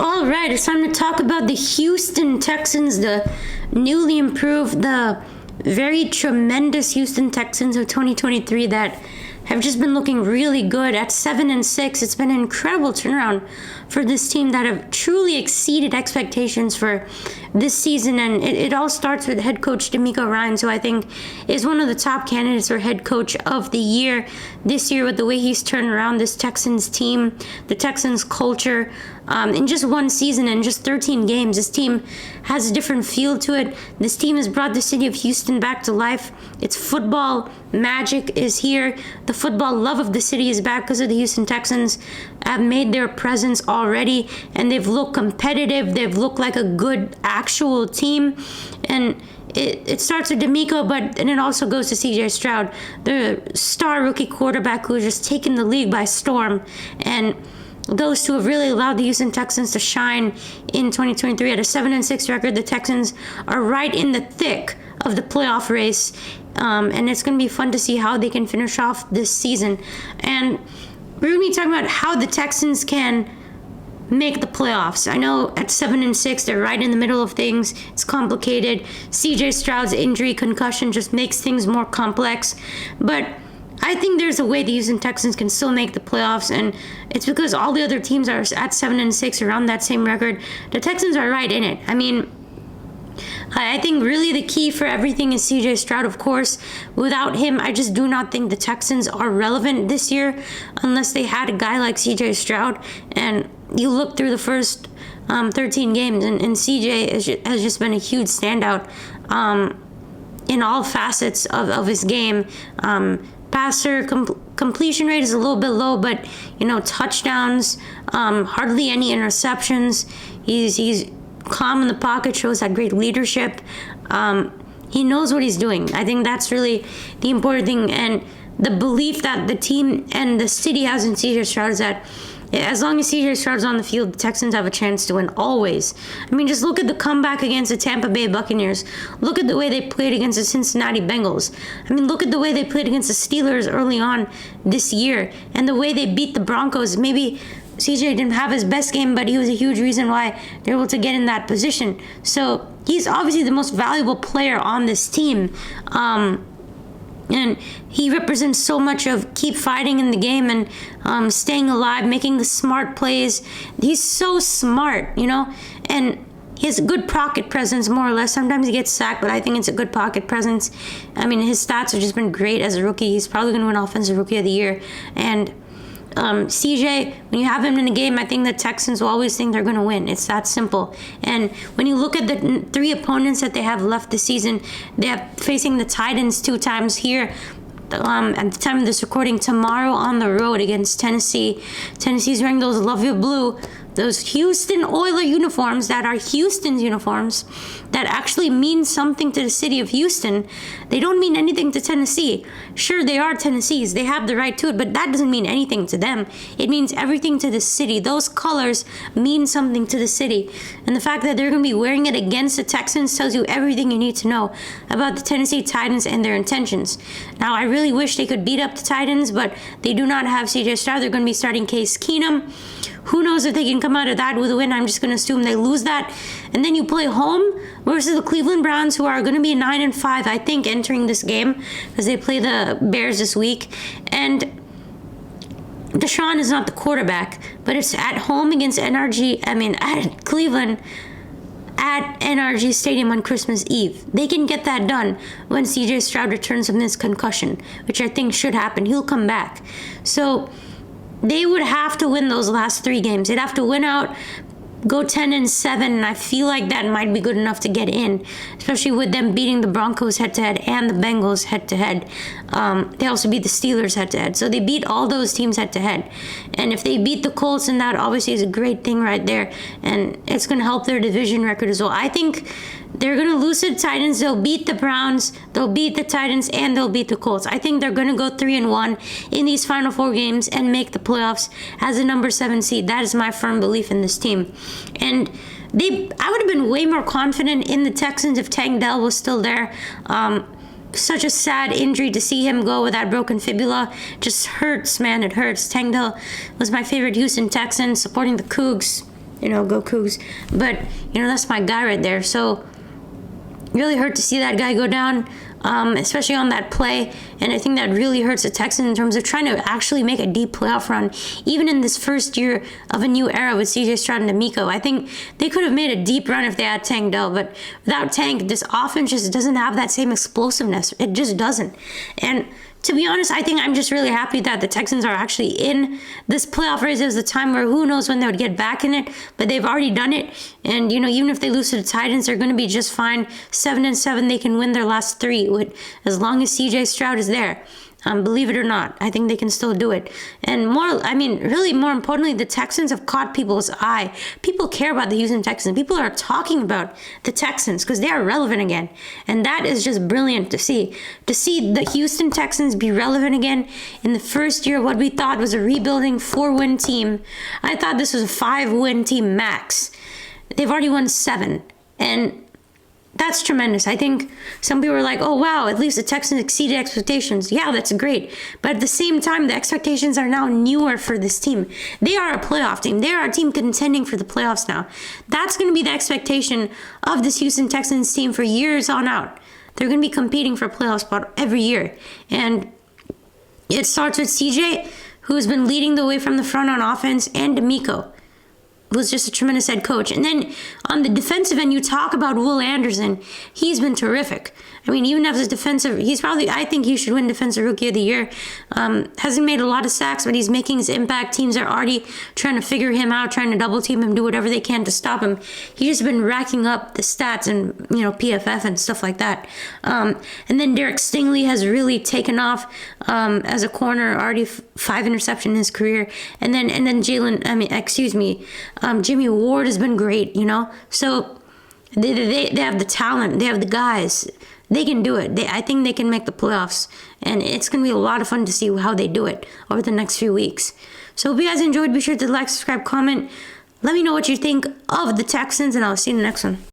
All right, it's time to talk about the Houston Texans, the newly improved, the very tremendous Houston Texans of 2023 that have just been looking really good at 7-6. It's been an incredible turnaround for this team that have truly exceeded expectations for this season. And it all starts with head coach DeMeco Ryans, who I think is one of the top candidates for head coach of the year this year with the way he's turned around this Texans team, the Texans culture. In just one season and just 13 games, this team has a different feel to it. This team has brought the city of Houston back to life. Its football magic is here. The football love of the city is back because of the Houston Texans have made their presence already, and they've looked competitive. They've looked like a good actual team. And it starts with DeMeco, and it also goes to C.J. Stroud, the star rookie quarterback who has just taken the league by storm. And those two have really allowed the Houston Texans to shine in 2023. At a 7-6 record, the Texans are right in the thick of the playoff race, and it's going to be fun to see how they can finish off this season. And we're going to be talking about how the Texans can make the playoffs. I know at 7-6, they're right in the middle of things. It's complicated. C.J. Stroud's injury, concussion just makes things more complex, but I think there's a way the Houston Texans can still make the playoffs, and it's because all the other teams are at 7-6 around that same record. The Texans are right in it. I mean, I think really the key for everything is C.J. Stroud, of course. Without him, I just do not think the Texans are relevant this year unless they had a guy like C.J. Stroud. And you look through the first 13 games, and C.J. has just been a huge standout in all facets of his game. Passer completion rate is a little bit low, but touchdowns, hardly any interceptions. He's calm in the pocket, shows that great leadership. He knows what he's doing. I think that's really the important thing, and the belief that the team and the city has in C.J. Stroud is that as long as C.J. Stroud's on the field, the Texans have a chance to win always. I mean, just look at the comeback against the Tampa Bay Buccaneers. Look at the way they played against the Cincinnati Bengals. I mean, look at the way they played against the Steelers early on this year and the way they beat the Broncos. Maybe C.J. didn't have his best game, but he was a huge reason why they're able to get in that position. So he's obviously the most valuable player on this team. And he represents so much of keep fighting in the game and staying alive, making the smart plays. He's so smart, and he has a good pocket presence, more or less. Sometimes he gets sacked, but I think it's a good pocket presence. I mean, his stats have just been great as a rookie. He's probably going to win Offensive Rookie of the Year. And CJ, when you have him in the game, I think the Texans will always think they're going to win. It's that simple. And when you look at the three opponents that they have left this season, they have facing the Titans 2 times here. At the time of this recording, tomorrow on the road against Tennessee. Tennessee's wearing those Love You Blue, those Houston Oiler uniforms that are Houston's uniforms that actually mean something to the city of Houston. They don't mean anything to Tennessee. Sure, they are Tennessee's. They have the right to it, but that doesn't mean anything to them. It means everything to the city. Those colors mean something to the city. And the fact that they're going to be wearing it against the Texans tells you everything you need to know about the Tennessee Titans and their intentions. Now, I really wish they could beat up the Titans, but they do not have C.J. Stroud. They're going to be starting Case Keenum. Who knows if they can come out of that with a win? I'm just going to assume they lose that. And then you play home versus the Cleveland Browns, who are going to be 9-5, I think, entering this game because they play the Bears this week. And Deshaun is not the quarterback, but it's at home against at Cleveland at NRG Stadium on Christmas Eve. They can get that done when C.J. Stroud returns from this concussion, which I think should happen. He'll come back. So they would have to win those last 3 games. They'd have to win out, go 10-7, and I feel like that might be good enough to get in, especially with them beating the Broncos head-to-head and the Bengals head-to-head. They also beat the Steelers head-to-head. So they beat all those teams head-to-head. And if they beat the Colts, then that obviously is a great thing right there, and it's going to help their division record as well. I think they're going to lose to the Titans. They'll beat the Browns, they'll beat the Titans, and they'll beat the Colts. I think they're going to go 3-1 in these final 4 games and make the playoffs as a number 7 seed. That is my firm belief in this team. And I would have been way more confident in the Texans if Tank Dell was still there. Such a sad injury to see him go with that broken fibula. Just hurts, man. It hurts. Tank Dell was my favorite Houston Texan, supporting the Cougs. go Cougs. But, that's my guy right there. So, really hurt to see that guy go down, especially on that play. And I think that really hurts the Texans in terms of trying to actually make a deep playoff run, even in this first year of a new era with CJ Stroud and D'Amico. I think they could have made a deep run if they had Tank Dell, but without Tank, this offense just doesn't have that same explosiveness. It just doesn't. And to be honest, I think I'm just really happy that the Texans are actually in this playoff race. There's a time where who knows when they would get back in it, but they've already done it. And, even if they lose to the Titans, they're going to be just fine. 7-7, they can win their last 3 as long as CJ Stroud is there. Believe it or not, I think they can still do it. And really more importantly, the Texans have caught people's eye. People care about the Houston Texans. People are talking about the Texans because they are relevant again. And that is just brilliant to see. To see the Houston Texans be relevant again in the first year of what we thought was a rebuilding 4-win team. I thought this was a 5-win team max. They've already won 7. And that's tremendous. I think some people are like, oh, wow, at least the Texans exceeded expectations. Yeah, that's great. But at the same time, the expectations are now newer for this team. They are a playoff team. They are a team contending for the playoffs now. That's going to be the expectation of this Houston Texans team for years on out. They're going to be competing for a playoff spot every year. And it starts with CJ, who's been leading the way from the front on offense, and D'Amico was just a tremendous head coach. And then on the defensive end, you talk about Will Anderson. He's been terrific. Even as a defensive, I think he should win Defensive Rookie of the Year. Hasn't made a lot of sacks, but he's making his impact. Teams are already trying to figure him out, trying to double team him, do whatever they can to stop him. He's just been racking up the stats and, PFF and stuff like that. And then Derek Stingley has really taken off as a corner, already 5 interceptions in his career. And then Jimmy Ward has been great, So they have the talent. They have the guys. They can do it. I think they can make the playoffs. And it's going to be a lot of fun to see how they do it over the next few weeks. So if you guys enjoyed, be sure to like, subscribe, comment. Let me know what you think of the Texans, and I'll see you in the next one.